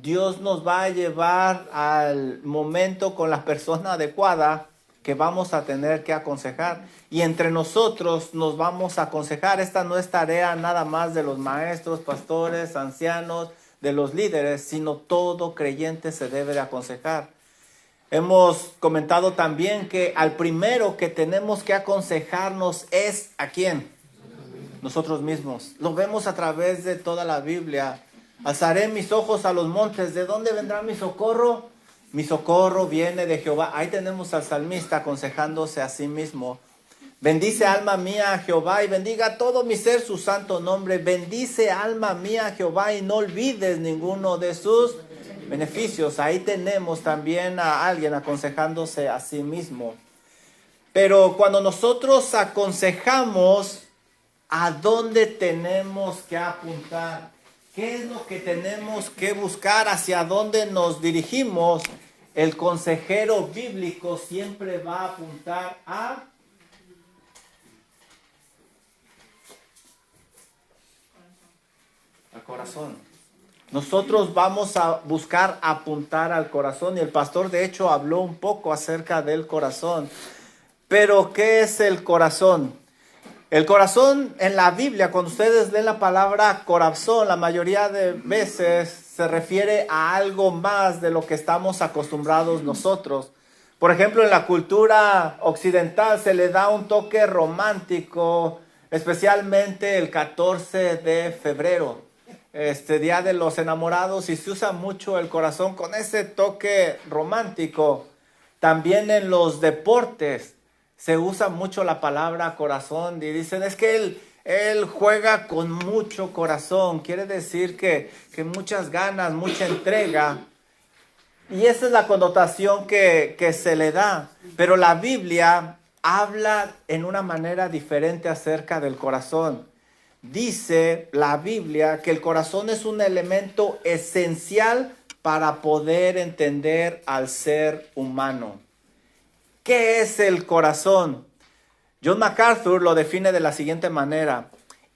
Dios nos va a llevar al momento con la persona adecuada que vamos a tener que aconsejar. Y entre nosotros nos vamos a aconsejar. Esta no es tarea nada más de los maestros, pastores, ancianos, de los líderes, sino todo creyente se debe de aconsejar. Hemos comentado también que al primero que tenemos que aconsejarnos es ¿a quién? Nosotros mismos. Lo vemos a través de toda la Biblia. Alzaré mis ojos a los montes. ¿De dónde vendrá mi socorro? Mi socorro viene de Jehová. Ahí tenemos al salmista aconsejándose a sí mismo. Bendice alma mía a Jehová y bendiga todo mi ser su santo nombre. Bendice alma mía a Jehová y no olvides ninguno de sus beneficios. Ahí tenemos también a alguien aconsejándose a sí mismo. Pero cuando nosotros aconsejamos, ¿a dónde tenemos que apuntar? ¿Qué es lo que tenemos que buscar? ¿Hacia dónde nos dirigimos? El consejero bíblico siempre va a apuntar al corazón. Nosotros vamos a buscar apuntar al corazón y el pastor de hecho habló un poco acerca del corazón. Pero ¿qué es el corazón? El corazón en la Biblia, cuando ustedes leen la palabra corazón, la mayoría de veces se refiere a algo más de lo que estamos acostumbrados nosotros. Por ejemplo, en la cultura occidental se le da un toque romántico, especialmente el 14 de febrero, Día de los Enamorados, y se usa mucho el corazón con ese toque romántico. También en los deportes se usa mucho la palabra corazón y dicen es que él juega con mucho corazón, quiere decir que muchas ganas, mucha entrega. Y esa es la connotación que se le da. Pero la Biblia habla en una manera diferente acerca del corazón. Dice la Biblia que el corazón es un elemento esencial para poder entender al ser humano. ¿Qué es el corazón? John MacArthur lo define de la siguiente manera.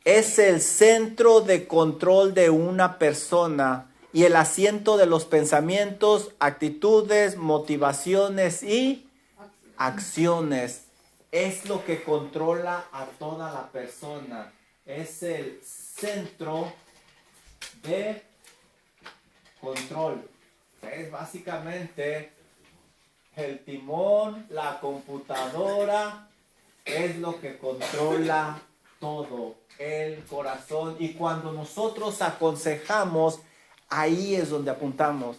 Es el centro de control de una persona y el asiento de los pensamientos, actitudes, motivaciones y acciones. Es lo que controla a toda la persona. Es el centro de control. Es básicamente el timón, la computadora, es lo que controla todo, el corazón. Y cuando nosotros aconsejamos, ahí es donde apuntamos.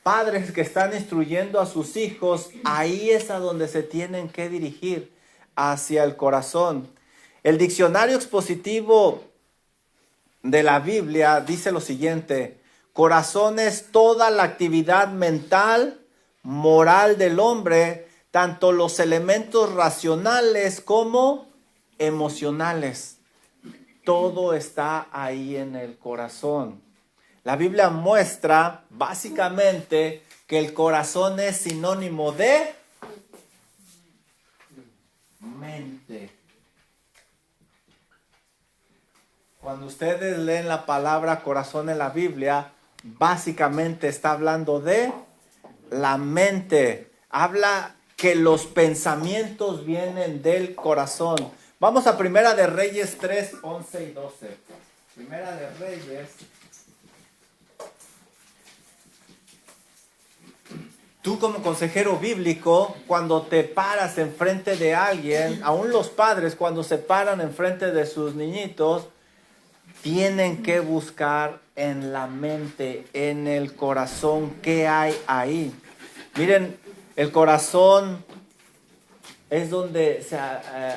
Padres que están instruyendo a sus hijos, ahí es a donde se tienen que dirigir, hacia el corazón. El diccionario expositivo de la Biblia dice lo siguiente: corazón es toda la actividad mental, moral del hombre, tanto los elementos racionales como emocionales. Todo está ahí en el corazón. La Biblia muestra básicamente que el corazón es sinónimo de mente. Cuando ustedes leen la palabra corazón en la Biblia, básicamente está hablando de la mente. Habla que los pensamientos vienen del corazón. Vamos a Primera de Reyes 3, 11 y 12. Primera de Reyes. Tú como consejero bíblico, cuando te paras enfrente de alguien, aún los padres cuando se paran enfrente de sus niñitos, tienen que buscar en la mente, en el corazón, qué hay ahí. Miren, el corazón es donde se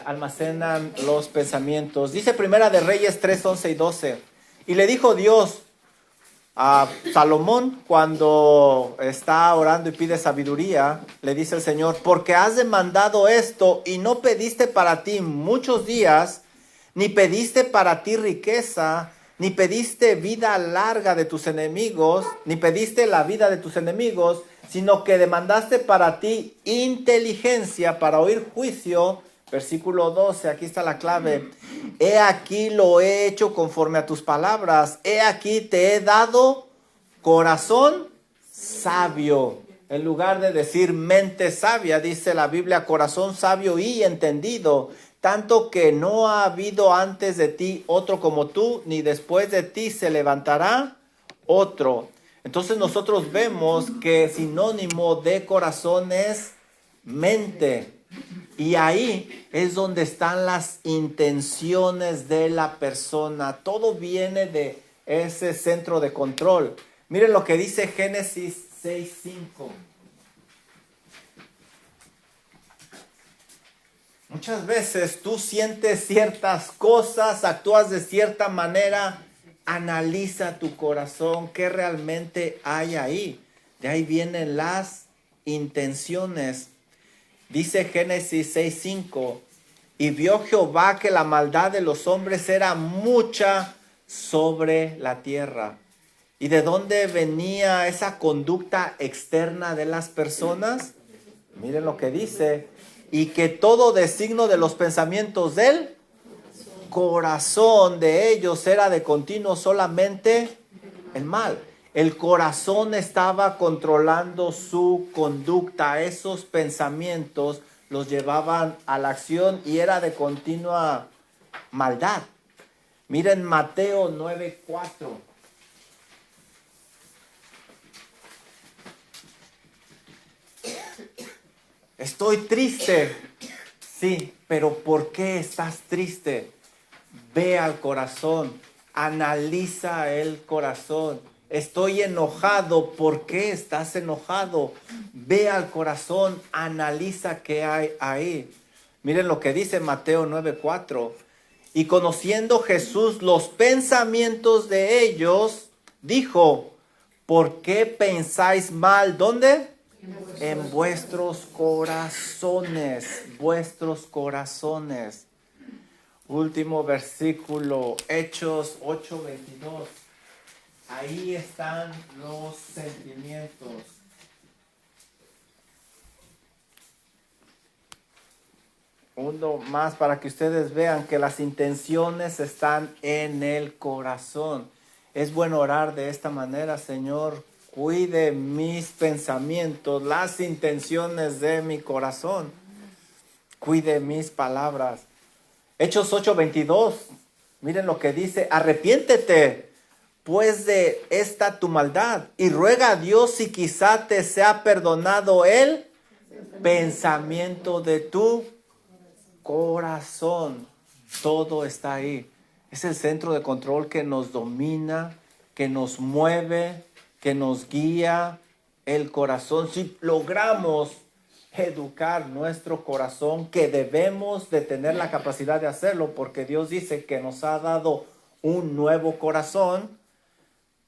almacenan los pensamientos. Dice Primera de Reyes 3, 11 y 12. Y le dijo Dios a Salomón cuando está orando y pide sabiduría, le dice el Señor, porque has demandado esto y no pediste para ti muchos días, ni pediste para ti riqueza, ni pediste vida larga de tus enemigos, ni pediste la vida de tus enemigos, sino que demandaste para ti inteligencia para oír juicio. Versículo 12, aquí está la clave. He aquí lo he hecho conforme a tus palabras. He aquí te he dado corazón sabio. En lugar de decir mente sabia, dice la Biblia, corazón sabio y entendido, tanto que no ha habido antes de ti otro como tú, ni después de ti se levantará otro. Entonces nosotros vemos que sinónimo de corazón es mente. Y ahí es donde están las intenciones de la persona. Todo viene de ese centro de control. Miren lo que dice Génesis 6:5. Muchas veces tú sientes ciertas cosas, actúas de cierta manera, analiza tu corazón, qué realmente hay ahí. De ahí vienen las intenciones. Dice Génesis 6:5, y vio Jehová que la maldad de los hombres era mucha sobre la tierra. ¿Y de dónde venía esa conducta externa de las personas? Miren lo que dice, y que todo designo de los pensamientos del corazón de ellos era de continuo solamente el mal. El corazón estaba controlando su conducta. Esos pensamientos los llevaban a la acción y era de continua maldad. Miren Mateo 9:4. Estoy triste. Sí, pero ¿por qué estás triste? Ve al corazón, analiza el corazón. Estoy enojado, ¿por qué estás enojado? Ve al corazón, analiza qué hay ahí. Miren lo que dice Mateo 9:4. Y conociendo Jesús los pensamientos de ellos, dijo, ¿por qué pensáis mal? ¿Dónde? En vuestros corazones, vuestros corazones. Último versículo, Hechos 8:22. Ahí están los sentimientos. Uno más para que ustedes vean que las intenciones están en el corazón. Es bueno orar de esta manera, Señor, cuide mis pensamientos, las intenciones de mi corazón. Cuide mis palabras. Hechos 8:22, miren lo que dice, arrepiéntete pues de esta tu maldad y ruega a Dios si quizá te sea perdonado el pensamiento de tu corazón. Todo está ahí. Es el centro de control que nos domina, que nos mueve, que nos guía el corazón. Si logramos educar nuestro corazón, que debemos de tener la capacidad de hacerlo, porque Dios dice que nos ha dado un nuevo corazón,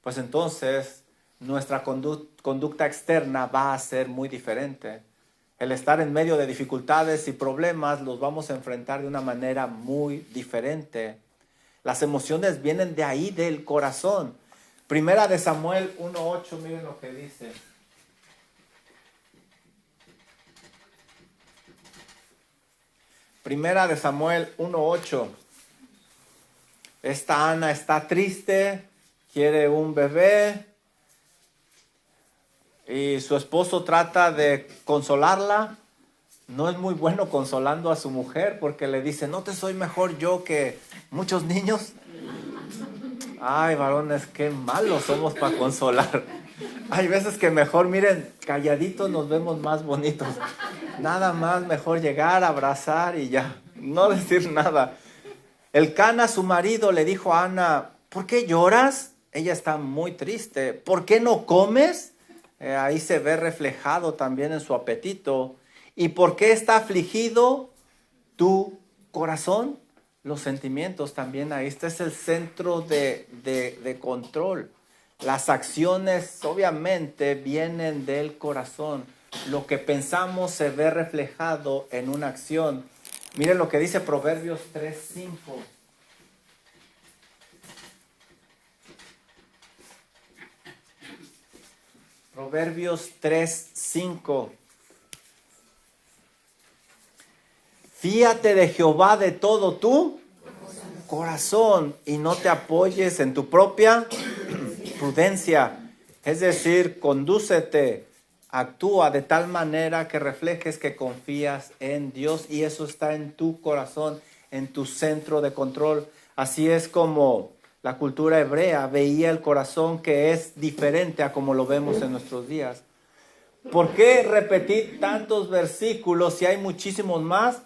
pues entonces nuestra conducta externa va a ser muy diferente. El estar en medio de dificultades y problemas los vamos a enfrentar de una manera muy diferente. Las emociones vienen de ahí, del corazón. Primera de Samuel 1:8, miren lo que dice. Primera de Samuel 1:8. Esta Ana está triste, quiere un bebé y su esposo trata de consolarla. No es muy bueno consolando a su mujer porque le dice, ¿no te soy mejor yo que muchos niños? Ay, varones, qué malos somos para consolar. Hay veces que mejor, miren, calladitos nos vemos más bonitos. Nada más mejor llegar, abrazar y ya, no decir nada. Elcana, su marido, le dijo a Ana, ¿por qué lloras? Ella está muy triste. ¿Por qué no comes? Ahí se ve reflejado también en su apetito. ¿Y por qué está afligido tu corazón? Los sentimientos también ahí. Este es el centro de control. Las acciones obviamente vienen del corazón. Lo que pensamos se ve reflejado en una acción. Miren lo que dice Proverbios 3:5. Proverbios 3:5. Fíate de Jehová de todo tu corazón y no te apoyes en tu propia prudencia. Es decir, condúcete, actúa de tal manera que reflejes que confías en Dios y eso está en tu corazón, en tu centro de control. Así es como la cultura hebrea veía el corazón, que es diferente a como lo vemos en nuestros días. ¿Por qué repetir tantos versículos si hay muchísimos más?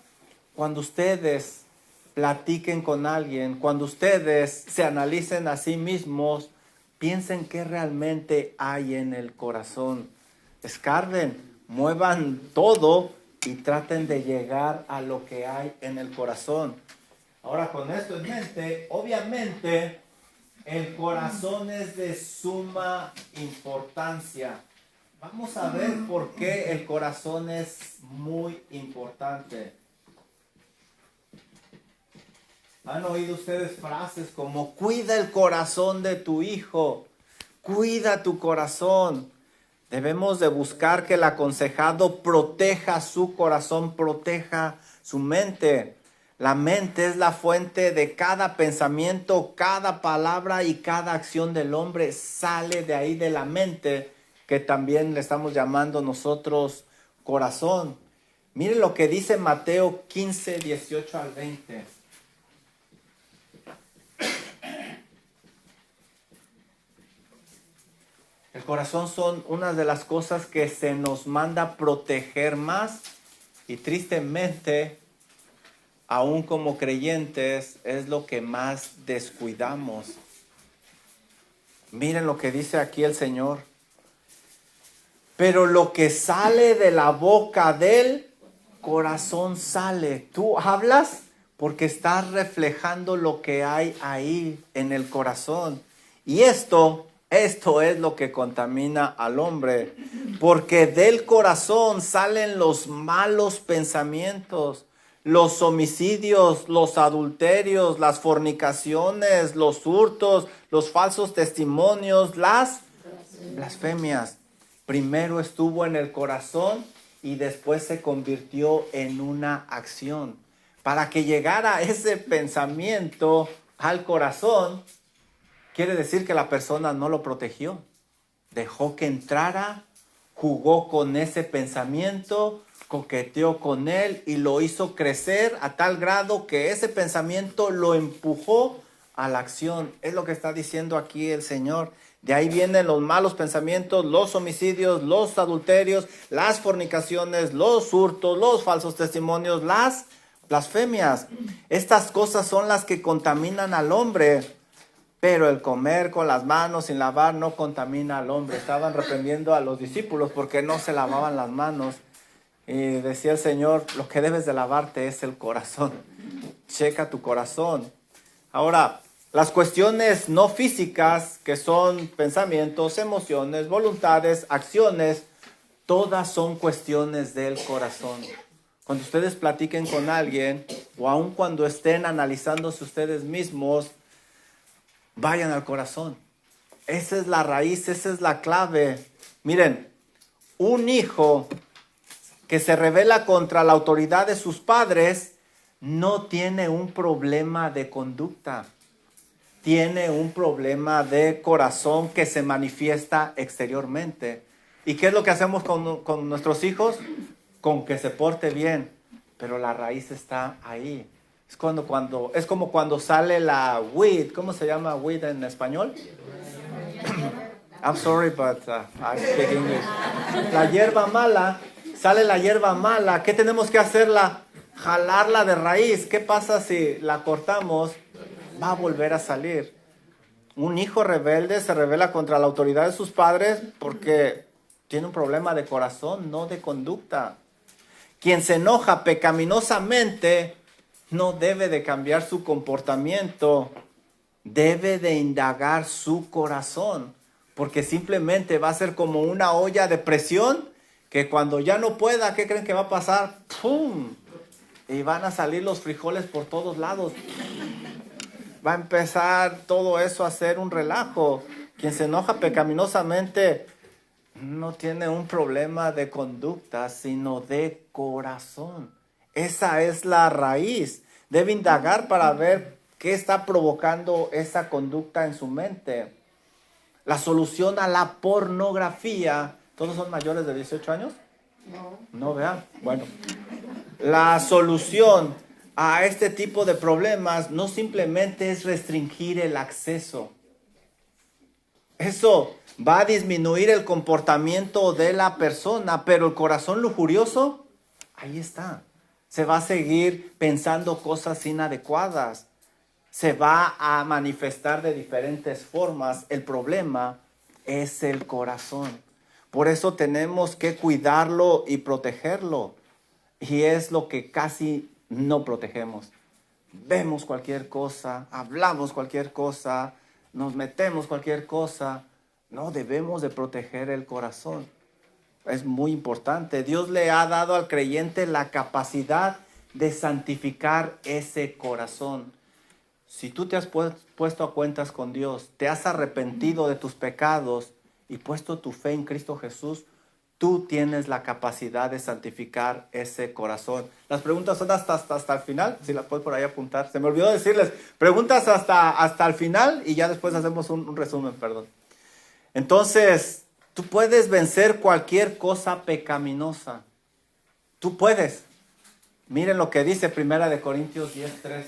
Cuando ustedes platiquen con alguien, cuando ustedes se analicen a sí mismos, piensen qué realmente hay en el corazón. Escarben, muevan todo y traten de llegar a lo que hay en el corazón. Ahora, con esto en mente, obviamente el corazón es de suma importancia. Vamos a ver por qué el corazón es muy importante. ¿Han oído ustedes frases como cuida el corazón de tu hijo? Cuida tu corazón. Debemos de buscar que el aconsejado proteja su corazón, proteja su mente. La mente es la fuente de cada pensamiento, cada palabra y cada acción del hombre sale de ahí de la mente, que también le estamos llamando nosotros corazón. Miren lo que dice Mateo 15, 18 al 20. El corazón son una de las cosas que se nos manda proteger más y tristemente, aún como creyentes, es lo que más descuidamos. Miren lo que dice aquí el Señor. Pero lo que sale de la boca del corazón sale. Tú hablas porque estás reflejando lo que hay ahí en el corazón. Y esto es lo que contamina al hombre. Porque del corazón salen los malos pensamientos, los homicidios, los adulterios, las fornicaciones, los hurtos, los falsos testimonios, las blasfemias. Primero estuvo en el corazón y después se convirtió en una acción. Para que llegara ese pensamiento al corazón, quiere decir que la persona no lo protegió. Dejó que entrara, jugó con ese pensamiento, coqueteó con él y lo hizo crecer a tal grado que ese pensamiento lo empujó a la acción. Es lo que está diciendo aquí el Señor. De ahí vienen los malos pensamientos, los homicidios, los adulterios, las fornicaciones, los hurtos, los falsos testimonios, las blasfemias. Estas cosas son las que contaminan al hombre. Pero el comer con las manos sin lavar no contamina al hombre. Estaban reprendiendo a los discípulos porque no se lavaban las manos. Y decía el Señor, lo que debes de lavarte es el corazón. Checa tu corazón. Ahora, las cuestiones no físicas, que son pensamientos, emociones, voluntades, acciones, todas son cuestiones del corazón. Cuando ustedes platiquen con alguien, o aun cuando estén analizándose ustedes mismos, vayan al corazón. Esa es la raíz, esa es la clave. Miren, un hijo que se rebela contra la autoridad de sus padres no tiene un problema de conducta. Tiene un problema de corazón que se manifiesta exteriormente. ¿Y qué es lo que hacemos con nuestros hijos? Con que se porte bien, pero la raíz está ahí. Es como cuando sale la weed. ¿Cómo se llama weed en español? I'm sorry, but I speak English. La hierba mala, sale la hierba mala. ¿Qué tenemos que hacerla? Jalarla de raíz. ¿Qué pasa si la cortamos? Va a volver a salir. Un hijo rebelde se rebela contra la autoridad de sus padres porque tiene un problema de corazón, no de conducta. Quien se enoja pecaminosamente no debe de cambiar su comportamiento, debe de indagar su corazón, porque simplemente va a ser como una olla de presión que cuando ya no pueda, ¿qué creen que va a pasar? ¡Pum! Y van a salir los frijoles por todos lados. Va a empezar todo eso a ser un relajo. Quien se enoja pecaminosamente no tiene un problema de conducta, sino de corazón. Esa es la raíz. Debe indagar para ver qué está provocando esa conducta en su mente. La solución a la pornografía. ¿Todos son mayores de 18 años? No, vean. Bueno, la solución a este tipo de problemas no simplemente es restringir el acceso. Eso va a disminuir el comportamiento de la persona, pero el corazón lujurioso, ahí está. Se va a seguir pensando cosas inadecuadas. Se va a manifestar de diferentes formas. El problema es el corazón. Por eso tenemos que cuidarlo y protegerlo. Y es lo que casi no protegemos. Vemos cualquier cosa, hablamos cualquier cosa, nos metemos cualquier cosa. No, debemos de proteger el corazón. Es muy importante. Dios le ha dado al creyente la capacidad de santificar ese corazón. Si tú te has puesto a cuentas con Dios, te has arrepentido de tus pecados y puesto tu fe en Cristo Jesús, tú tienes la capacidad de santificar ese corazón. Las preguntas son hasta el final, si las puedes por ahí apuntar. Se me olvidó decirles, preguntas hasta el final y ya después hacemos un resumen, perdón. Entonces, tú puedes vencer cualquier cosa pecaminosa. Tú puedes. Miren lo que dice 1 Corintios 10:13.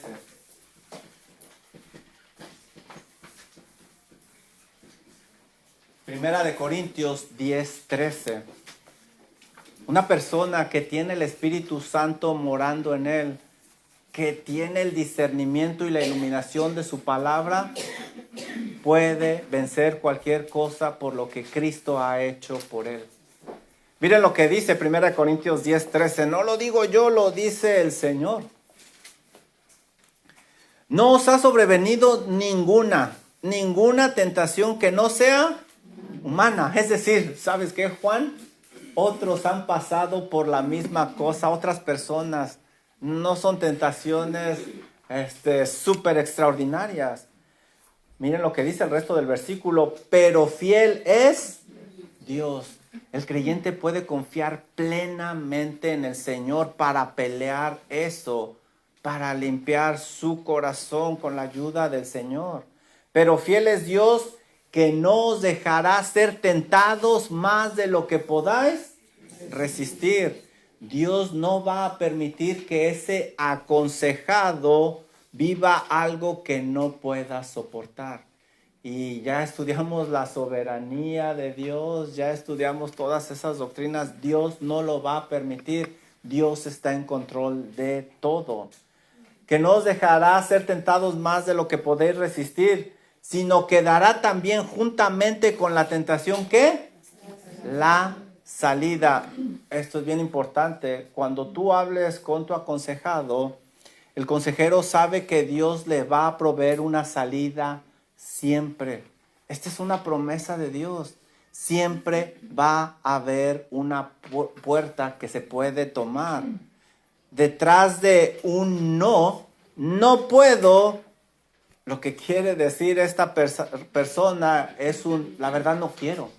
Primera de Corintios 10:13. Una persona que tiene el Espíritu Santo morando en él, que tiene el discernimiento y la iluminación de su palabra, puede vencer cualquier cosa por lo que Cristo ha hecho por él. Miren lo que dice 1 Corintios 10:13. No lo digo yo, lo dice el Señor. No os ha sobrevenido ninguna tentación que no sea humana. Es decir, ¿sabes qué, Juan? Otros han pasado por la misma cosa, otras personas. No son tentaciones súper extraordinarias. Miren lo que dice el resto del versículo. Pero fiel es Dios. El creyente puede confiar plenamente en el Señor para pelear eso, para limpiar su corazón con la ayuda del Señor. Pero fiel es Dios, que no os dejará ser tentados más de lo que podáis resistir. Dios no va a permitir que ese aconsejado viva algo que no pueda soportar. Y ya estudiamos la soberanía de Dios, ya estudiamos todas esas doctrinas. Dios no lo va a permitir. Dios está en control de todo. Que no os dejará ser tentados más de lo que podéis resistir, sino que dará también juntamente con la tentación, ¿qué? La salida. Esto es bien importante. Cuando tú hables con tu aconsejado, el consejero sabe que Dios le va a proveer una salida siempre. Esta es una promesa de Dios. Siempre va a haber una puerta que se puede tomar. Detrás de un no, no puedo, lo que quiere decir esta persona es la verdad no quiero.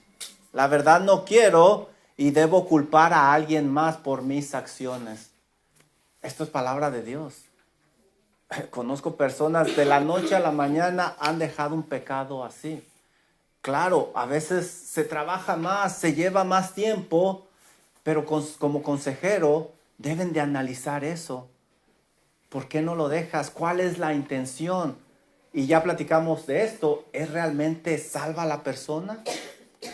La verdad no quiero y debo culpar a alguien más por mis acciones. Esto es palabra de Dios. Conozco personas de la noche a la mañana han dejado un pecado así. Claro, a veces se trabaja más, se lleva más tiempo, pero como consejero deben de analizar eso. ¿Por qué no lo dejas? ¿Cuál es la intención? Y ya platicamos de esto. ¿Es realmente salva a la persona?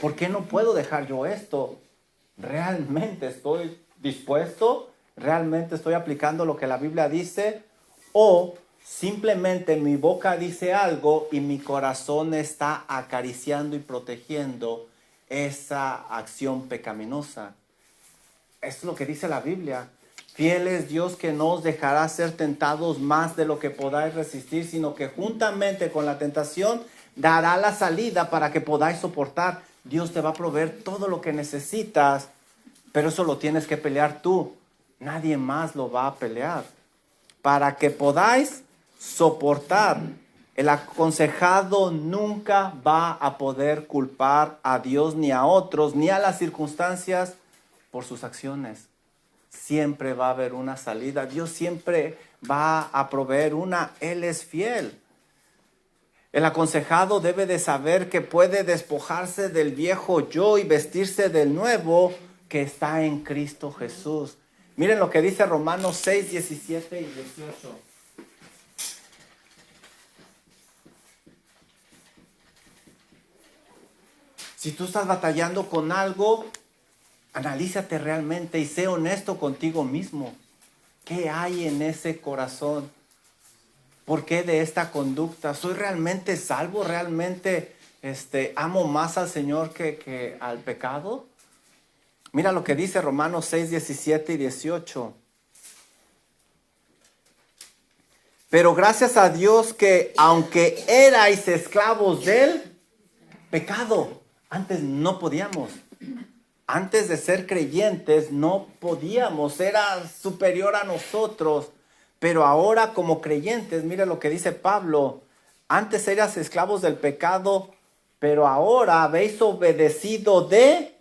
¿Por qué no puedo dejar yo esto? ¿Realmente estoy dispuesto? ¿Realmente estoy aplicando lo que la Biblia dice? ¿O simplemente mi boca dice algo y mi corazón está acariciando y protegiendo esa acción pecaminosa? Esto es lo que dice la Biblia. Fiel es Dios, que no os dejará ser tentados más de lo que podáis resistir, sino que juntamente con la tentación dará la salida para que podáis soportar. Dios te va a proveer todo lo que necesitas, pero eso lo tienes que pelear tú. Nadie más lo va a pelear. Para que podáis soportar. El aconsejado nunca va a poder culpar a Dios ni a otros, ni a las circunstancias por sus acciones. Siempre va a haber una salida. Dios siempre va a proveer una. Él es fiel. El aconsejado debe de saber que puede despojarse del viejo yo y vestirse del nuevo que está en Cristo Jesús. Miren lo que dice Romanos 6, 17 y 18. Si tú estás batallando con algo, analízate realmente y sé honesto contigo mismo. ¿Qué hay en ese corazón? ¿Por qué de esta conducta? ¿Soy realmente salvo? ¿Realmente amo más al Señor que al pecado? Mira lo que dice Romanos 6, 17 y 18. Pero gracias a Dios que aunque erais esclavos del pecado, antes no podíamos. Antes de ser creyentes no podíamos, era superior a nosotros. Pero ahora como creyentes, mire lo que dice Pablo, antes eras esclavos del pecado, pero ahora habéis obedecido de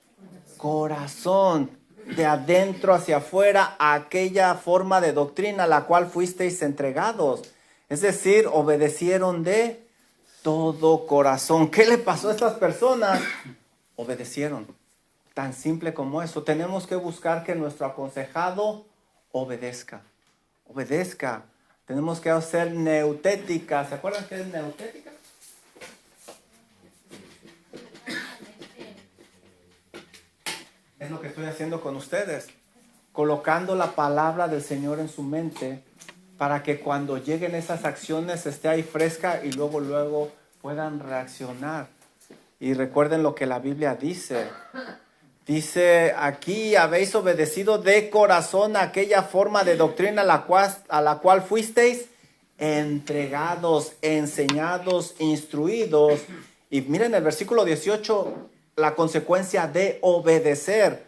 corazón, de adentro hacia afuera, a aquella forma de doctrina a la cual fuisteis entregados. Es decir, obedecieron de todo corazón. ¿Qué le pasó a estas personas? Obedecieron. Tan simple como eso. Tenemos que buscar que nuestro aconsejado obedezca. Obedezca. Tenemos que hacer neutética. ¿Se acuerdan qué es neutética? Es lo que estoy haciendo con ustedes. Colocando la palabra del Señor en su mente para que cuando lleguen esas acciones esté ahí fresca y luego puedan reaccionar. Y recuerden lo que la Biblia dice. Dice aquí, habéis obedecido de corazón a aquella forma de doctrina a la cual fuisteis entregados, enseñados, instruidos. Y miren el versículo 18, la consecuencia de obedecer.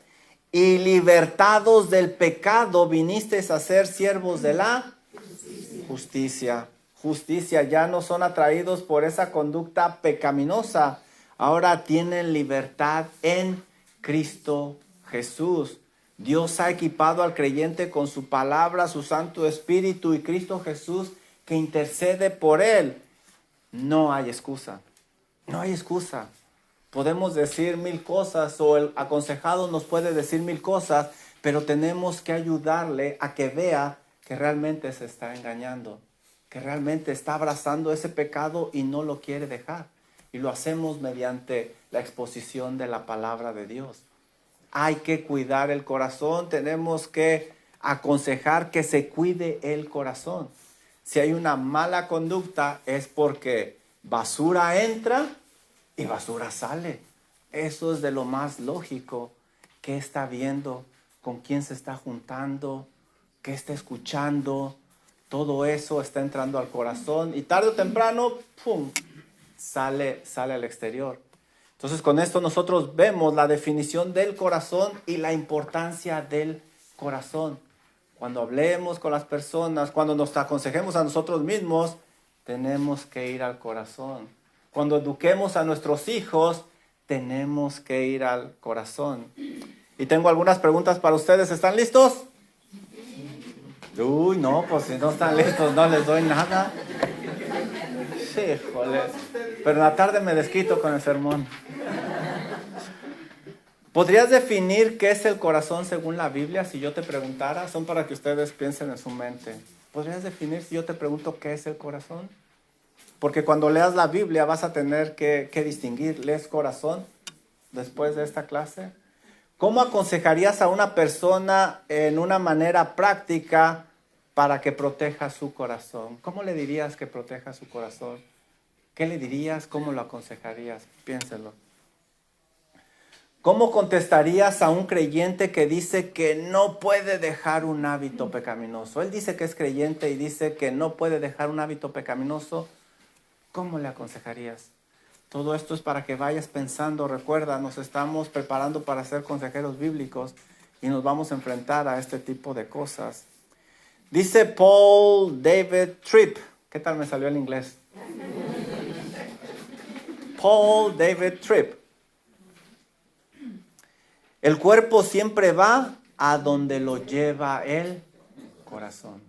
Y libertados del pecado, vinisteis a ser siervos de la justicia. Justicia, ya no son atraídos por esa conducta pecaminosa. Ahora tienen libertad en Cristo Jesús. Dios ha equipado al creyente con su palabra, su Santo Espíritu y Cristo Jesús que intercede por él. No hay excusa. No hay excusa. Podemos decir mil cosas o el aconsejado nos puede decir mil cosas, pero tenemos que ayudarle a que vea que realmente se está engañando, que realmente está abrazando ese pecado y no lo quiere dejar. Y lo hacemos mediante la exposición de la palabra de Dios. Hay que cuidar el corazón, tenemos que aconsejar que se cuide el corazón. Si hay una mala conducta es porque basura entra y basura sale. Eso es de lo más lógico. ¿Qué está viendo? ¿Con quién se está juntando? ¿Qué está escuchando? Todo eso está entrando al corazón y tarde o temprano, ¡pum!, sale al exterior. Entonces con esto nosotros vemos la definición del corazón y la importancia del corazón. Cuando hablemos con las personas, cuando nos aconsejemos a nosotros mismos, tenemos que ir al corazón. Cuando eduquemos a nuestros hijos, tenemos que ir al corazón. Y tengo algunas preguntas para ustedes. ¿Están listos? Uy, no, pues si no están listos no les doy nada. Híjole. Pero en la tarde me desquito con el sermón. ¿Podrías definir qué es el corazón según la Biblia si yo te preguntara? Son para que ustedes piensen en su mente. ¿Podrías definir si yo te pregunto qué es el corazón? Porque cuando leas la Biblia vas a tener que distinguir. ¿Lees corazón después de esta clase? ¿Cómo aconsejarías a una persona en una manera práctica para que proteja su corazón? ¿Cómo le dirías que proteja su corazón? ¿Qué le dirías? ¿Cómo lo aconsejarías? Piénselo. ¿Cómo contestarías a un creyente que dice que no puede dejar un hábito pecaminoso? Él dice que es creyente y dice que no puede dejar un hábito pecaminoso. ¿Cómo le aconsejarías? Todo esto es para que vayas pensando. Recuerda, nos estamos preparando para ser consejeros bíblicos y nos vamos a enfrentar a este tipo de cosas. Dice Paul David Tripp. ¿Qué tal me salió el inglés? Paul David Tripp. El cuerpo siempre va a donde lo lleva el corazón.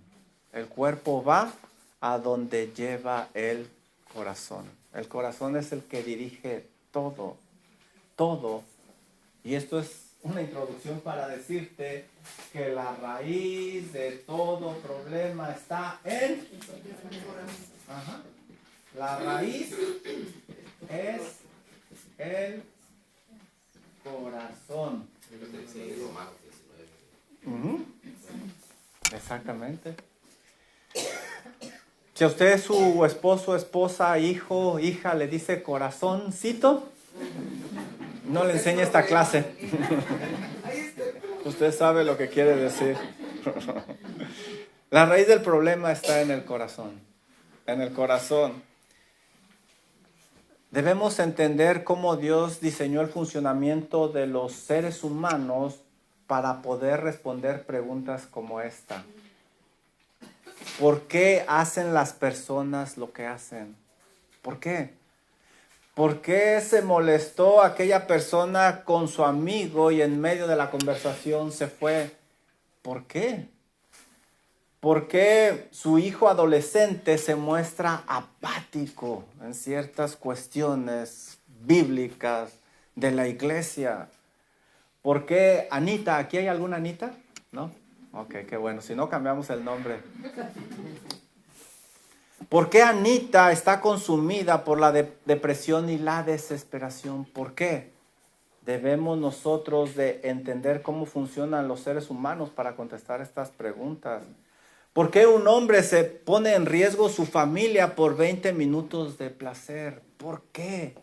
El cuerpo va a donde lleva el corazón. El corazón es el que dirige todo, todo. Y esto es una introducción para decirte que la raíz de todo problema está en... Ajá. La raíz es el corazón. Uh-huh. Exactamente. Si a usted su esposo, esposa, hijo, hija le dice corazoncito, no le enseñe esta clase. Usted sabe lo que quiere decir. La raíz del problema está en el corazón. En el corazón. Debemos entender cómo Dios diseñó el funcionamiento de los seres humanos para poder responder preguntas como esta. ¿Por qué hacen las personas lo que hacen? ¿Por qué? ¿Por qué se molestó aquella persona con su amigo y en medio de la conversación se fue? ¿Por qué? ¿Por qué su hijo adolescente se muestra apático en ciertas cuestiones bíblicas de la iglesia? ¿Por qué Anita? ¿Aquí hay alguna Anita? ¿No? Ok, qué bueno. Si no, cambiamos el nombre. ¿Por qué Anita está consumida por la depresión y la desesperación? ¿Por qué? Debemos nosotros de entender cómo funcionan los seres humanos para contestar estas preguntas. ¿Por qué un hombre se pone en riesgo su familia por 20 minutos de placer? ¿Por qué?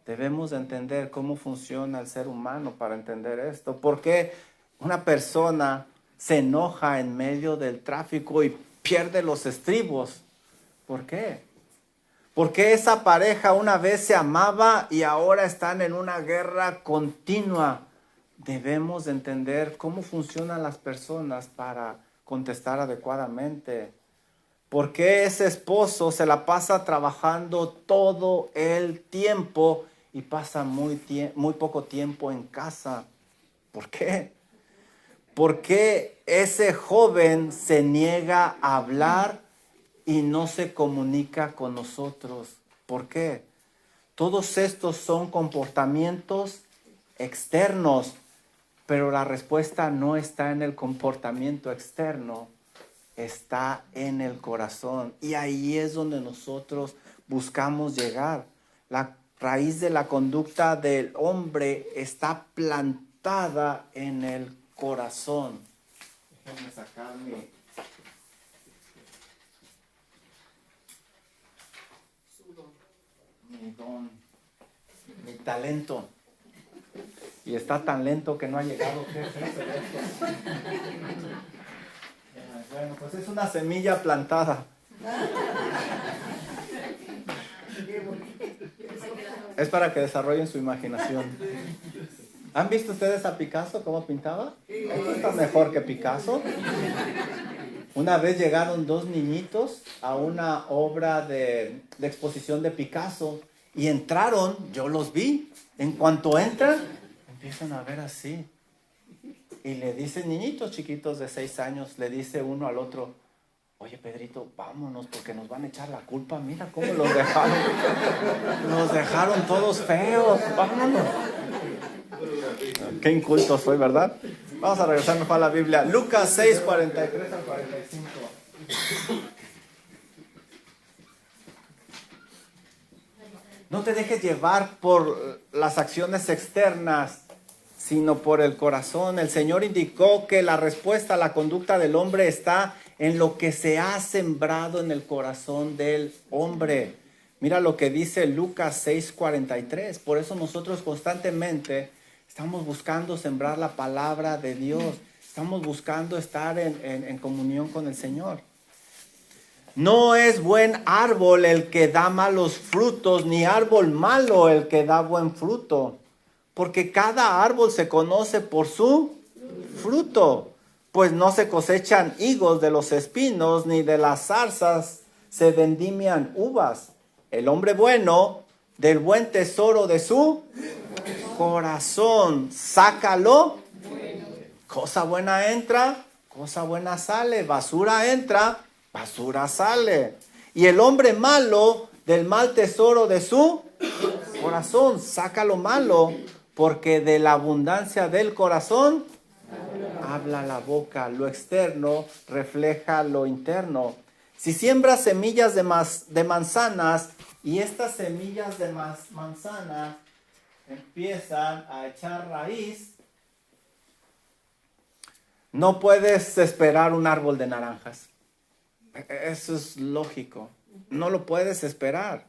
Debemos de entender cómo funciona el ser humano para entender esto. ¿Por qué una persona se enoja en medio del tráfico y pierde los estribos? ¿Por qué? ¿Por qué esa pareja una vez se amaba y ahora están en una guerra continua? Debemos de entender cómo funcionan las personas para contestar adecuadamente. ¿Por qué ese esposo se la pasa trabajando todo el tiempo y pasa muy poco tiempo en casa? ¿Por qué? ¿Por qué ese joven se niega a hablar y no se comunica con nosotros? ¿Por qué? Todos estos son comportamientos externos, pero la respuesta no está en el comportamiento externo, está en el corazón. Y ahí es donde nosotros buscamos llegar. La raíz de la conducta del hombre está plantada en el corazón. Déjenme sacar mi don, mi talento. Y está tan lento que no ha llegado. ¿Qué es eso? Bueno, pues es una semilla plantada. Es para que desarrollen su imaginación. ¿Han visto ustedes a Picasso cómo pintaba? Esto está mejor que Picasso. Una vez llegaron dos niñitos a una obra de exposición de Picasso y entraron, yo los vi. En cuanto entran, empiezan a ver así. Y le dicen, niñitos chiquitos de 6 años, le dice uno al otro, oye Pedrito, vámonos porque nos van a echar la culpa. Mira cómo los dejaron. Los dejaron todos feos. Vámonos. Qué inculto soy, ¿verdad? Vamos a regresar mejor a la Biblia. Lucas 6, 43 al 45. No te dejes llevar por las acciones externas, sino por el corazón. El Señor indicó que la respuesta a la conducta del hombre está en lo que se ha sembrado en el corazón del hombre. Mira lo que dice Lucas 6:43. Por eso nosotros constantemente estamos buscando sembrar la palabra de Dios. Estamos buscando estar en comunión con el Señor. No es buen árbol el que da malos frutos, ni árbol malo el que da buen fruto. Porque cada árbol se conoce por su fruto. Pues no se cosechan higos de los espinos, ni de las zarzas se vendimian uvas. El hombre bueno, del buen tesoro de su corazón, sácalo. Cosa buena entra, cosa buena sale. Basura entra, basura sale. Y el hombre malo del mal tesoro de su corazón. Saca lo malo, porque de la abundancia del corazón habla la boca. Lo externo refleja lo interno. Si siembras semillas de manzanas y estas semillas de manzana empiezan a echar raíz, no puedes esperar un árbol de naranjas. Eso es lógico. No lo puedes esperar.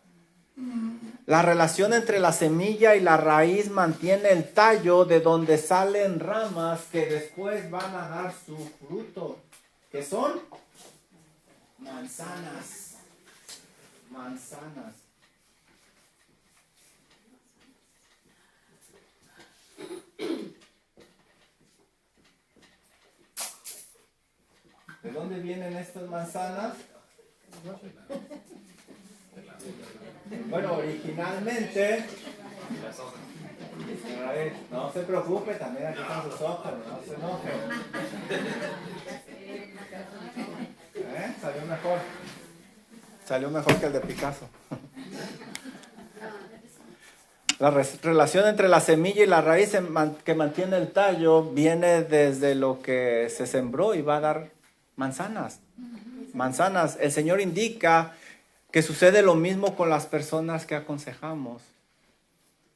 La relación entre la semilla y la raíz mantiene el tallo, de donde salen ramas que después van a dar su fruto. ¿Qué son? Manzanas. Manzanas. ¿De dónde vienen estas manzanas? Bueno, originalmente, a ver, no se preocupe, también aquí están sus ojos, no se enoje. Salió mejor. Salió mejor que el de Picasso. La relación entre la semilla y la raíz que mantiene el tallo viene desde lo que se sembró y va a dar manzanas. Manzanas. El Señor indica que sucede lo mismo con las personas que aconsejamos.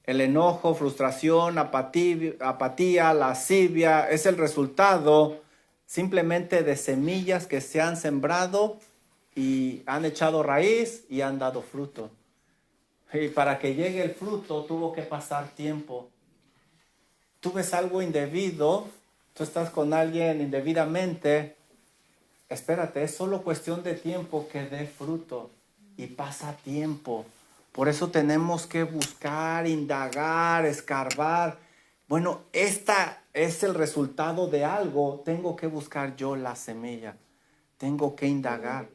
El enojo, frustración, apatía, lascivia es el resultado simplemente de semillas que se han sembrado y han echado raíz y han dado fruto. Y para que llegue el fruto tuvo que pasar tiempo. Tú ves algo indebido, tú estás con alguien indebidamente, espérate, es solo cuestión de tiempo que dé fruto y pasa tiempo. Por eso tenemos que buscar, indagar, escarbar. Bueno, esta es el resultado de algo, tengo que buscar yo la semilla, tengo que indagar.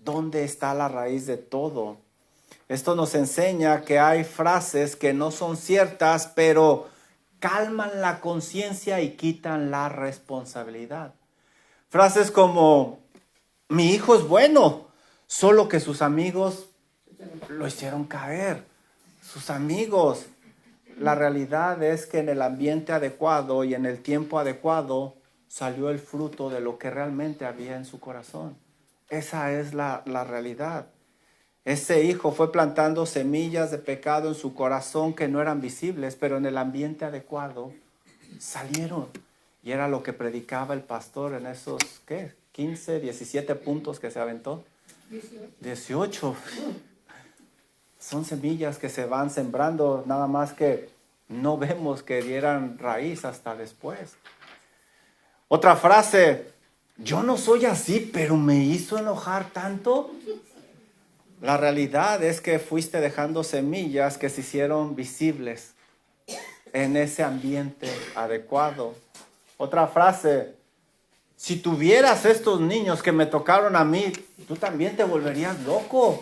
¿Dónde está la raíz de todo? Esto nos enseña que hay frases que no son ciertas, pero calman la conciencia y quitan la responsabilidad. Frases como, mi hijo es bueno, solo que sus amigos lo hicieron caer. Sus amigos. La realidad es que en el ambiente adecuado y en el tiempo adecuado salió el fruto de lo que realmente había en su corazón. Esa es la realidad. Ese hijo fue plantando semillas de pecado en su corazón que no eran visibles, pero en el ambiente adecuado salieron. Y era lo que predicaba el pastor en esos, 15, 17 puntos que se aventó. 18. Son semillas que se van sembrando, nada más que no vemos que dieran raíz hasta después. Otra frase, yo no soy así, pero me hizo enojar tanto. La realidad es que fuiste dejando semillas que se hicieron visibles en ese ambiente adecuado. Otra frase, si tuvieras estos niños que me tocaron a mí, tú también te volverías loco.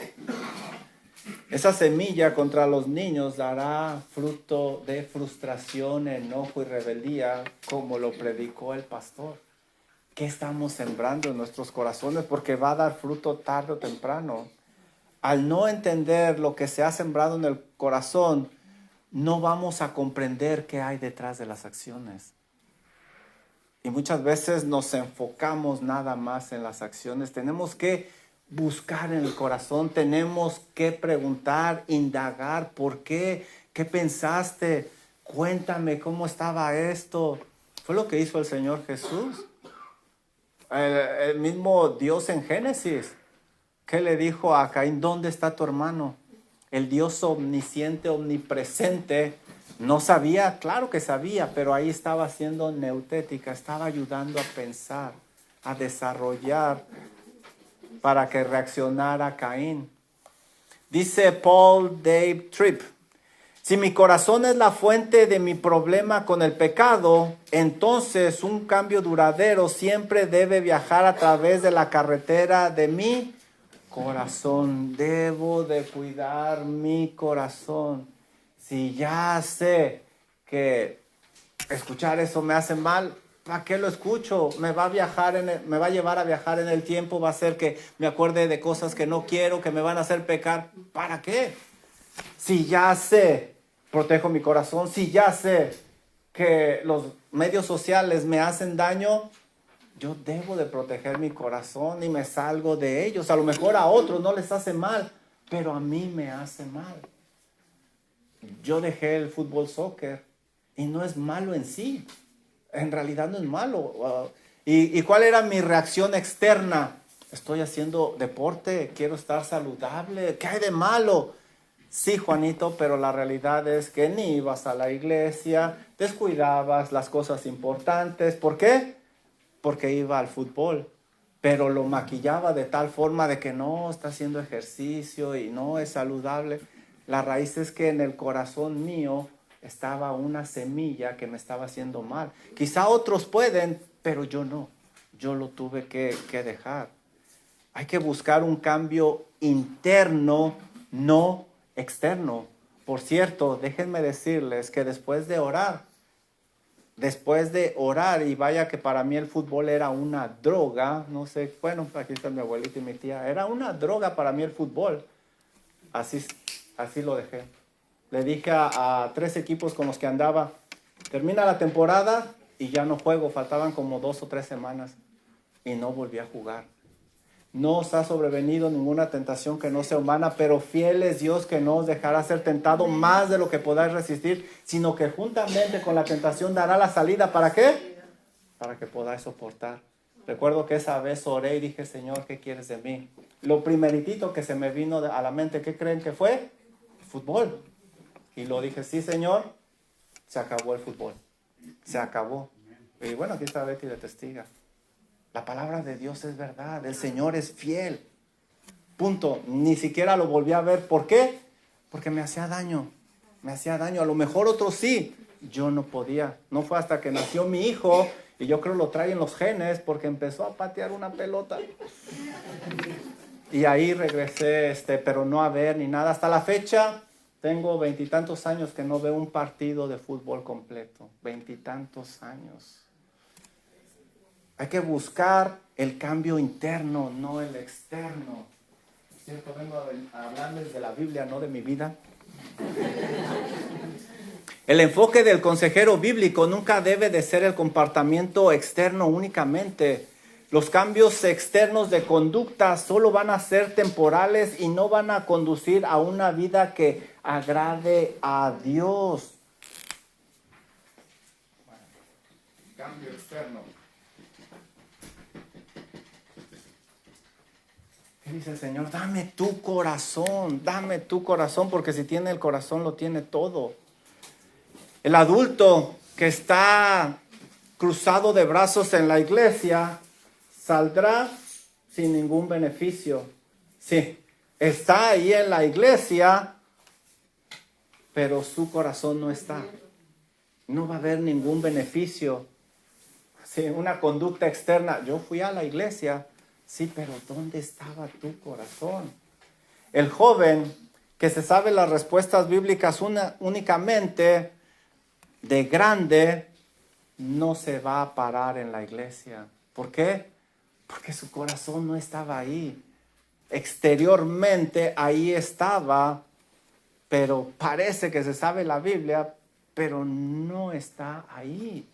Esa semilla contra los niños dará fruto de frustración, enojo y rebeldía, como lo predicó el pastor. ¿Qué estamos sembrando en nuestros corazones? Porque va a dar fruto tarde o temprano. Al no entender lo que se ha sembrado en el corazón, no vamos a comprender qué hay detrás de las acciones. Y muchas veces nos enfocamos nada más en las acciones. Tenemos que buscar en el corazón, tenemos que preguntar, indagar, ¿por qué? ¿Qué pensaste? Cuéntame cómo estaba esto. Fue lo que hizo el Señor Jesús. El mismo Dios en Génesis. ¿Qué le dijo a Caín? ¿Dónde está tu hermano? El Dios omnisciente, omnipresente, no sabía, claro que sabía, pero ahí estaba siendo neutética, estaba ayudando a pensar, a desarrollar para que reaccionara Caín. Dice Paul Dave Tripp, si mi corazón es la fuente de mi problema con el pecado, entonces un cambio duradero siempre debe viajar a través de la carretera de mi corazón. Debo de cuidar mi corazón. Si ya sé que escuchar eso me hace mal, ¿para qué lo escucho? Me va a llevar a viajar en el tiempo, va a hacer que me acuerde de cosas que no quiero, que me van a hacer pecar. ¿Para qué? Si ya sé, protejo mi corazón, si ya sé que los medios sociales me hacen daño, yo debo de proteger mi corazón y me salgo de ellos. A lo mejor a otros no les hace mal, pero a mí me hace mal. Yo dejé el fútbol soccer y no es malo en sí. En realidad no es malo. ¿Y cuál era mi reacción externa? Estoy haciendo deporte, quiero estar saludable. ¿Qué hay de malo? Sí, Juanito, pero la realidad es que ni ibas a la iglesia, descuidabas las cosas importantes. ¿Por qué? Porque iba al fútbol. Pero lo maquillaba de tal forma de que no está haciendo ejercicio y no es saludable. La raíz es que en el corazón mío estaba una semilla que me estaba haciendo mal. Quizá otros pueden, pero yo no. Yo lo tuve que dejar. Hay que buscar un cambio interno, no externo. Por cierto, déjenme decirles que después de orar, y vaya que para mí el fútbol era una droga, no sé, bueno, aquí está mi abuelita y mi tía, era una droga para mí el fútbol. Así, así lo dejé. Le dije a 3 equipos con los que andaba, termina la temporada y ya no juego, faltaban como 2 o 3 semanas y no volví a jugar. No os ha sobrevenido ninguna tentación que no sea humana, pero fiel es Dios que no os dejará ser tentado más de lo que podáis resistir, sino que juntamente con la tentación dará la salida. ¿Para qué? Para que podáis soportar. Recuerdo que esa vez oré y dije, Señor, ¿qué quieres de mí? Lo primeritito que se me vino a la mente, ¿qué creen que fue? Fútbol. Y lo dije, sí, Señor, se acabó el fútbol. Se acabó. Y bueno, aquí está Betty de testiga. La palabra de Dios es verdad. El Señor es fiel. Punto. Ni siquiera lo volví a ver. ¿Por qué? Porque me hacía daño. Me hacía daño. A lo mejor otros sí. Yo no podía. No fue hasta que nació mi hijo, y yo creo lo trae en los genes, porque empezó a patear una pelota. Y ahí regresé, pero no a ver ni nada. Hasta la fecha, tengo 20 y tantos años que no veo un partido de fútbol completo. 20 y tantos años. Hay que buscar el cambio interno, no el externo. ¿Cierto? Vengo a hablarles de la Biblia, no de mi vida. El enfoque del consejero bíblico nunca debe de ser el comportamiento externo únicamente. Los cambios externos de conducta solo van a ser temporales y no van a conducir a una vida que agrade a Dios. Cambio externo. ¿Qué dice el Señor? Dame tu corazón, porque si tiene el corazón lo tiene todo. El adulto que está cruzado de brazos en la iglesia saldrá sin ningún beneficio. Sí, está ahí en la iglesia, pero su corazón no está. No va a haber ningún beneficio. Sí, una conducta externa. Yo fui a la iglesia. Sí, pero ¿dónde estaba tu corazón? El joven que se sabe las respuestas bíblicas únicamente de grande no se va a parar en la iglesia. ¿Por qué? Porque su corazón no estaba ahí. Exteriormente ahí estaba, pero parece que se sabe la Biblia, pero no está ahí.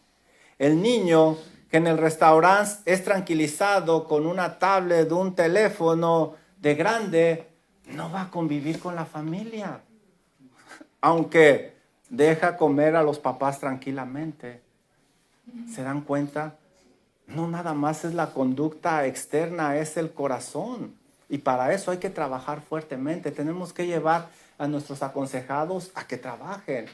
El niño que en el restaurante es tranquilizado con una tablet, un teléfono de grande, no va a convivir con la familia. Aunque deja comer a los papás tranquilamente. ¿Se dan cuenta? No nada más es la conducta externa, es el corazón. Y para eso hay que trabajar fuertemente. Tenemos que llevar a nuestros aconsejados a que trabajen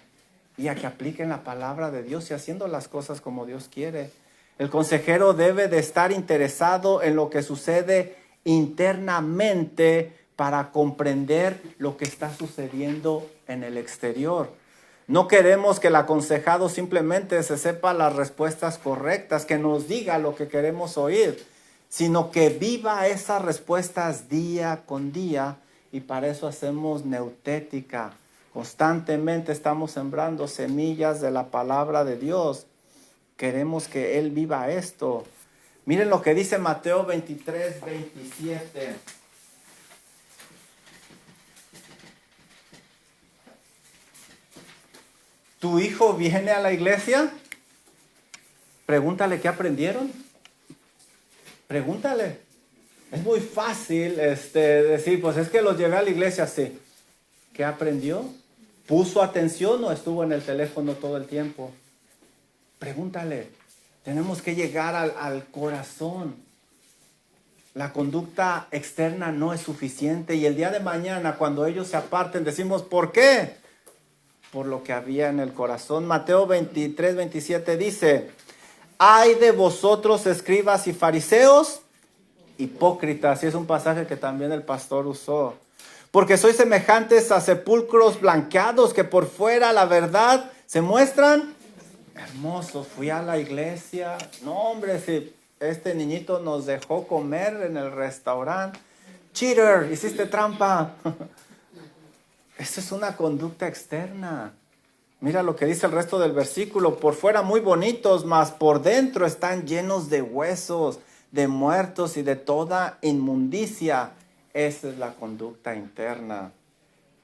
y a que apliquen la palabra de Dios y haciendo las cosas como Dios quiere. El consejero debe de estar interesado en lo que sucede internamente para comprender lo que está sucediendo en el exterior. No queremos que el aconsejado simplemente se sepa las respuestas correctas, que nos diga lo que queremos oír, sino que viva esas respuestas día con día, y para eso hacemos neutética. Constantemente estamos sembrando semillas de la palabra de Dios. Queremos que Él viva esto. Miren lo que dice Mateo 23, 27. ¿Tu hijo viene a la iglesia? Pregúntale qué aprendieron. Pregúntale. Es muy fácil decir, pues es que los llevé a la iglesia, sí. ¿Qué aprendió? ¿Puso atención o estuvo en el teléfono todo el tiempo? Pregúntale. Tenemos que llegar al corazón. La conducta externa no es suficiente y el día de mañana cuando ellos se aparten decimos, ¿por qué? Por lo que había en el corazón. Mateo 23, 27 dice, ay de vosotros escribas y fariseos, hipócritas. Y es un pasaje que también el pastor usó. Porque sois semejantes a sepulcros blanqueados que por fuera la verdad se muestran hermosos. Fui a la iglesia. No, hombre, si este niñito nos dejó comer en el restaurante. Cheater, hiciste trampa. Eso es una conducta externa. Mira lo que dice el resto del versículo. Por fuera muy bonitos, mas por dentro están llenos de huesos, de muertos y de toda inmundicia. Esa es la conducta interna.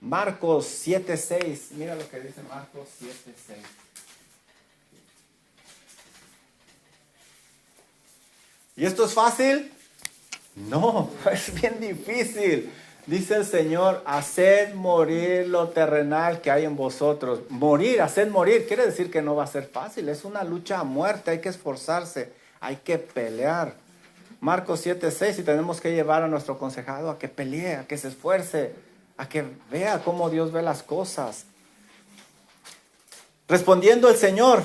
Marcos 7:6. Mira lo que dice Marcos 7:6. ¿Y esto es fácil? No, es bien difícil. Dice el Señor, haced morir lo terrenal que hay en vosotros. Morir, haced morir, quiere decir que no va a ser fácil. Es una lucha a muerte, hay que esforzarse, hay que pelear. Marcos 7:6, y tenemos que llevar a nuestro aconsejado a que pelee, a que se esfuerce, a que vea cómo Dios ve las cosas. Respondiendo el Señor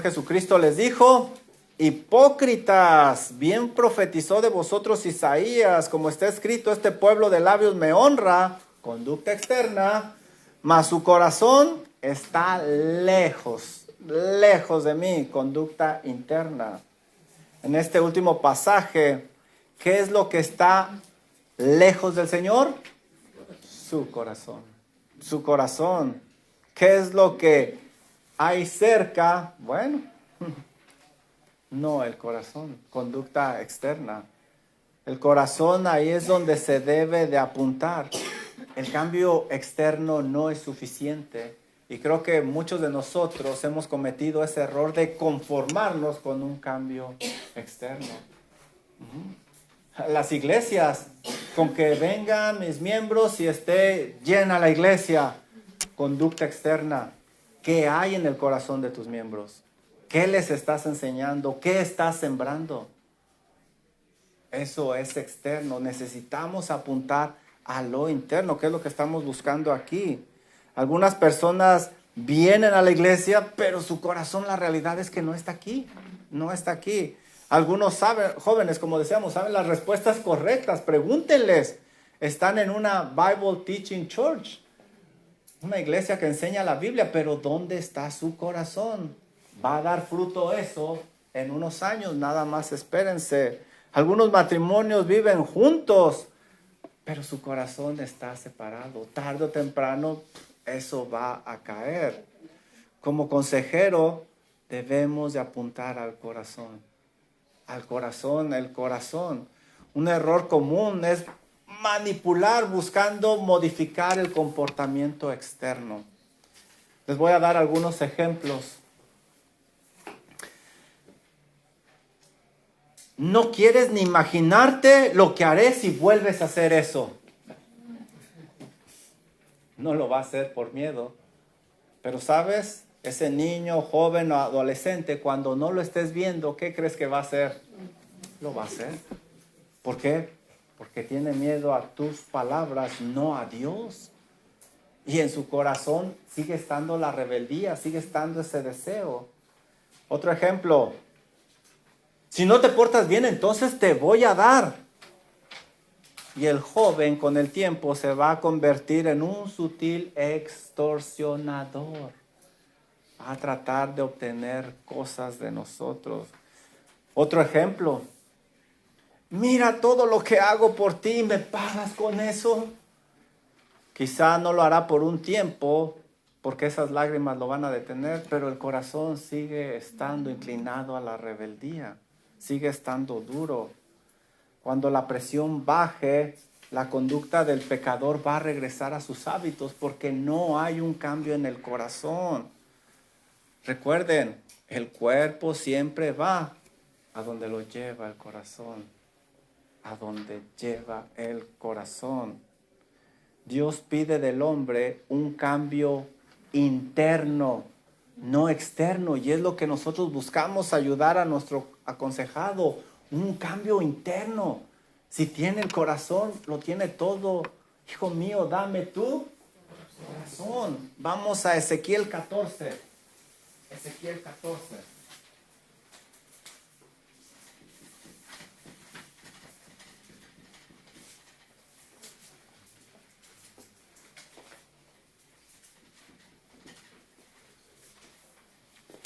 Jesucristo les dijo, hipócritas, bien profetizó de vosotros Isaías, como está escrito, este pueblo de labios me honra, conducta externa, mas su corazón está lejos de mí, conducta interna. En este último pasaje, ¿qué es lo que está lejos del Señor? Su corazón. Su corazón. ¿Qué es lo que hay cerca? Bueno, no el corazón, conducta externa. El corazón ahí es donde se debe de apuntar. El cambio externo no es suficiente. Y creo que muchos de nosotros hemos cometido ese error de conformarnos con un cambio externo. Las iglesias, con que vengan mis miembros y esté llena la iglesia, conducta externa. ¿Qué hay en el corazón de tus miembros? ¿Qué les estás enseñando? ¿Qué estás sembrando? Eso es externo. Necesitamos apuntar a lo interno, que es lo que estamos buscando aquí. Algunas personas vienen a la iglesia, pero su corazón, la realidad es que no está aquí. No está aquí. Algunos saben, jóvenes, como decíamos, saben las respuestas correctas. Pregúntenles. Están en una Bible Teaching Church, una iglesia que enseña la Biblia, pero ¿dónde está su corazón? Va a dar fruto eso en unos años, nada más espérense. Algunos matrimonios viven juntos, pero su corazón está separado. Tarde o temprano eso va a caer. Como consejero debemos de apuntar al corazón. Al corazón, el corazón. Un error común es manipular buscando modificar el comportamiento externo. Les voy a dar algunos ejemplos. No quieres ni imaginarte lo que haré si vuelves a hacer eso. No lo va a hacer por miedo. Pero ¿sabes? Ese niño, joven o adolescente, cuando no lo estés viendo, ¿qué crees que va a hacer? Lo va a hacer. ¿Por qué? Porque tiene miedo a tus palabras, no a Dios. Y en su corazón sigue estando la rebeldía, sigue estando ese deseo. Otro ejemplo. Si no te portas bien, entonces te voy a dar. Y el joven con el tiempo se va a convertir en un sutil extorsionador. Va a tratar de obtener cosas de nosotros. Otro ejemplo. Mira todo lo que hago por ti, ¿me pagas con eso? Quizá no lo hará por un tiempo, porque esas lágrimas lo van a detener, pero el corazón sigue estando inclinado a la rebeldía, sigue estando duro. Cuando la presión baje, la conducta del pecador va a regresar a sus hábitos porque no hay un cambio en el corazón. Recuerden, el cuerpo siempre va a donde lo lleva el corazón, a donde lleva el corazón. Dios pide del hombre un cambio interno, no externo, y es lo que nosotros buscamos ayudar a nuestro aconsejado, un cambio interno. Si tiene el corazón, lo tiene todo. Hijo mío, dame tu corazón. Vamos a Ezequiel 14. Ezequiel 14.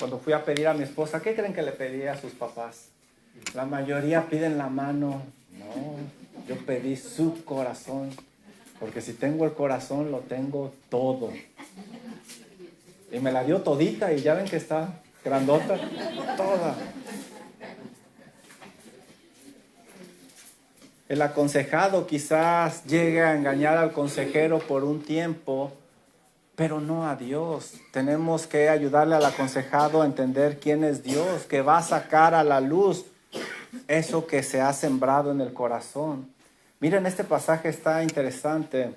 Cuando fui a pedir a mi esposa, ¿qué creen que le pedí a sus papás? La mayoría piden la mano. No, yo pedí su corazón. Porque si tengo el corazón, lo tengo todo. Y me la dio todita y ya ven que está grandota. Toda. El aconsejado quizás llegue a engañar al consejero por un tiempo, pero no a Dios. Tenemos que ayudarle al aconsejado a entender quién es Dios, que va a sacar a la luz eso que se ha sembrado en el corazón. Miren, este pasaje está interesante.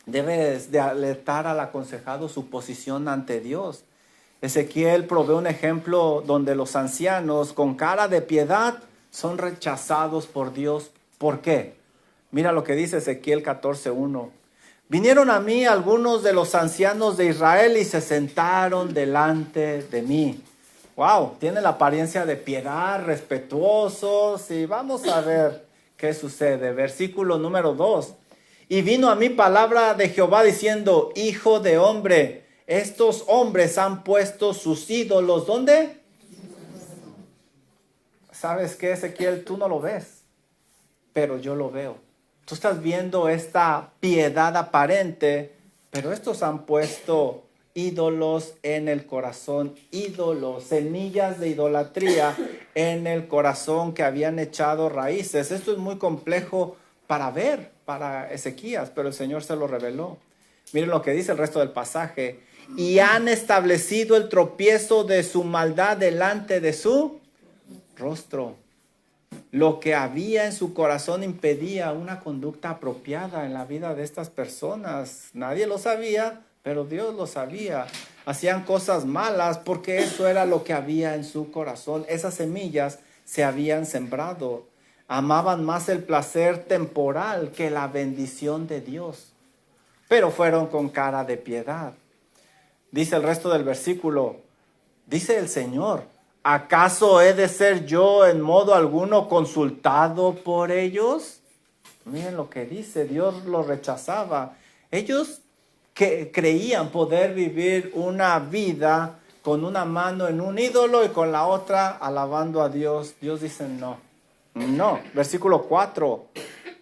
Debes de alertar al aconsejado su posición ante Dios. Ezequiel provee un ejemplo donde los ancianos con cara de piedad son rechazados por Dios. ¿Por qué? Mira lo que dice Ezequiel 14:1. Vinieron a mí algunos de los ancianos de Israel y se sentaron delante de mí. Wow, tiene la apariencia de piedad, respetuosos, y vamos a ver qué sucede. Versículo número 2. Y vino a mí palabra de Jehová diciendo, hijo de hombre, estos hombres han puesto sus ídolos, ¿dónde? ¿Sabes qué, Ezequiel? Tú no lo ves, pero yo lo veo. Tú estás viendo esta piedad aparente, pero estos han puesto ídolos en el corazón, ídolos, semillas de idolatría en el corazón que habían echado raíces. Esto es muy complejo para ver, para Ezequías, pero el Señor se lo reveló. Miren lo que dice el resto del pasaje. Y han establecido el tropiezo de su maldad delante de su rostro. Lo que había en su corazón impedía una conducta apropiada en la vida de estas personas. Nadie lo sabía, pero Dios lo sabía. Hacían cosas malas porque eso era lo que había en su corazón. Esas semillas se habían sembrado. Amaban más el placer temporal que la bendición de Dios. Pero fueron con cara de piedad. Dice el resto del versículo, dice el Señor, ¿acaso he de ser yo en modo alguno consultado por ellos? Miren lo que dice, Dios los rechazaba. Ellos que creían poder vivir una vida con una mano en un ídolo y con la otra alabando a Dios. Dios dice no, no. Versículo 4.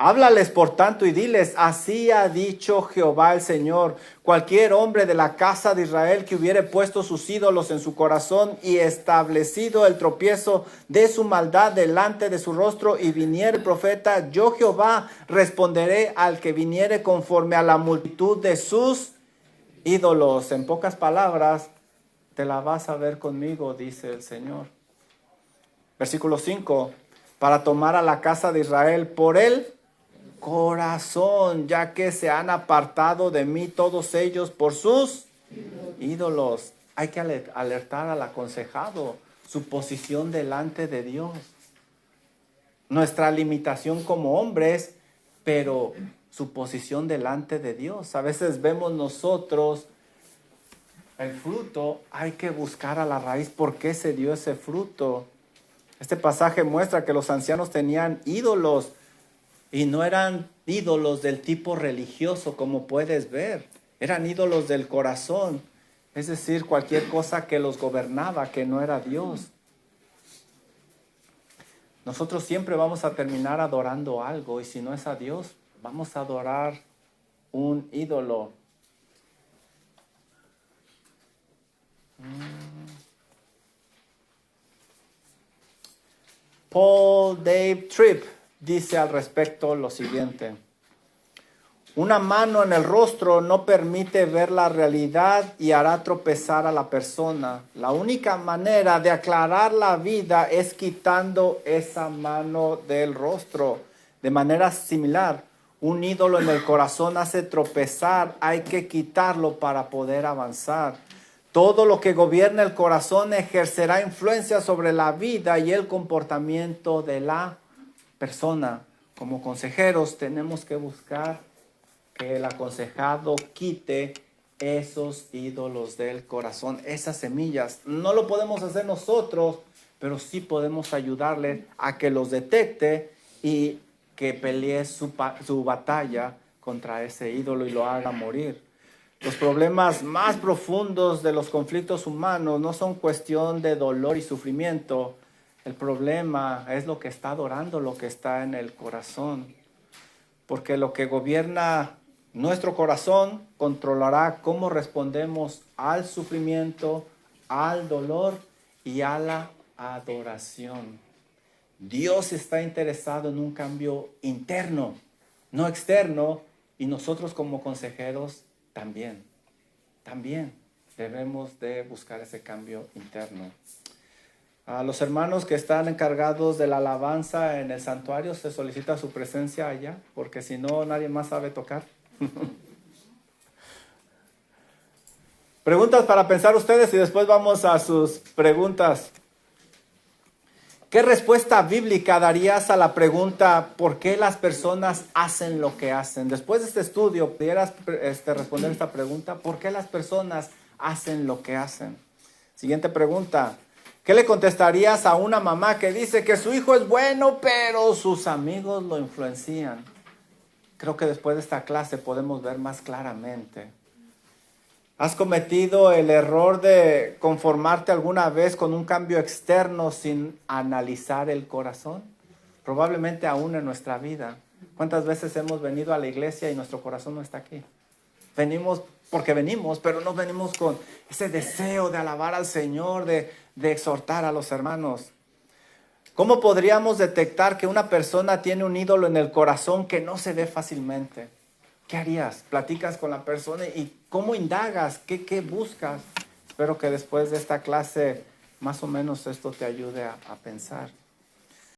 Háblales por tanto y diles, así ha dicho Jehová el Señor, cualquier hombre de la casa de Israel que hubiere puesto sus ídolos en su corazón y establecido el tropiezo de su maldad delante de su rostro y viniere el profeta, yo Jehová responderé al que viniere conforme a la multitud de sus ídolos. En pocas palabras, te la vas a ver conmigo, dice el Señor. Versículo 5, para tomar a la casa de Israel por él corazón, ya que se han apartado de mí todos ellos por sus ídolos. Hay que alertar al aconsejado su posición delante de Dios. Nuestra limitación como hombres, pero su posición delante de Dios. A veces vemos nosotros el fruto, hay que buscar a la raíz por qué se dio ese fruto. Este pasaje muestra que los ancianos tenían ídolos. Y no eran ídolos del tipo religioso, como puedes ver. Eran ídolos del corazón. Es decir, cualquier cosa que los gobernaba, que no era Dios. Nosotros siempre vamos a terminar adorando algo. Y si no es a Dios, vamos a adorar un ídolo. Paul Dave Tripp dice al respecto lo siguiente: una mano en el rostro no permite ver la realidad y hará tropezar a la persona. La única manera de aclarar la vida es quitando esa mano del rostro. De manera similar, un ídolo en el corazón hace tropezar, hay que quitarlo para poder avanzar. Todo lo que gobierna el corazón ejercerá influencia sobre la vida y el comportamiento de la persona. Como consejeros tenemos que buscar que el aconsejado quite esos ídolos del corazón, esas semillas. No lo podemos hacer nosotros, pero sí podemos ayudarle a que los detecte y que pelee su batalla contra ese ídolo y lo haga morir. Los problemas más profundos de los conflictos humanos no son cuestión de dolor y sufrimiento. El problema es lo que está adorando, lo que está en el corazón. Porque lo que gobierna nuestro corazón controlará cómo respondemos al sufrimiento, al dolor y a la adoración. Dios está interesado en un cambio interno, no externo, y nosotros como consejeros también debemos de buscar ese cambio interno. A los hermanos que están encargados de la alabanza en el santuario se solicita su presencia allá, porque si no nadie más sabe tocar. Preguntas para pensar ustedes y después vamos a sus preguntas. ¿Qué respuesta bíblica darías a la pregunta ¿por qué las personas hacen lo que hacen? Después de este estudio, ¿pudieras responder esta pregunta? ¿Por qué las personas hacen lo que hacen? Siguiente pregunta. ¿Qué le contestarías a una mamá que dice que su hijo es bueno, pero sus amigos lo influencian? Creo que después de esta clase podemos ver más claramente. ¿Has cometido el error de conformarte alguna vez con un cambio externo sin analizar el corazón? Probablemente aún en nuestra vida. ¿Cuántas veces hemos venido a la iglesia y nuestro corazón no está aquí? Venimos porque venimos, pero no venimos con ese deseo de alabar al Señor, de exhortar a los hermanos. ¿Cómo podríamos detectar que una persona tiene un ídolo en el corazón que no se ve fácilmente? ¿Qué harías? ¿Platicas con la persona y cómo indagas? ¿Qué buscas? Espero que después de esta clase más o menos esto te ayude a pensar.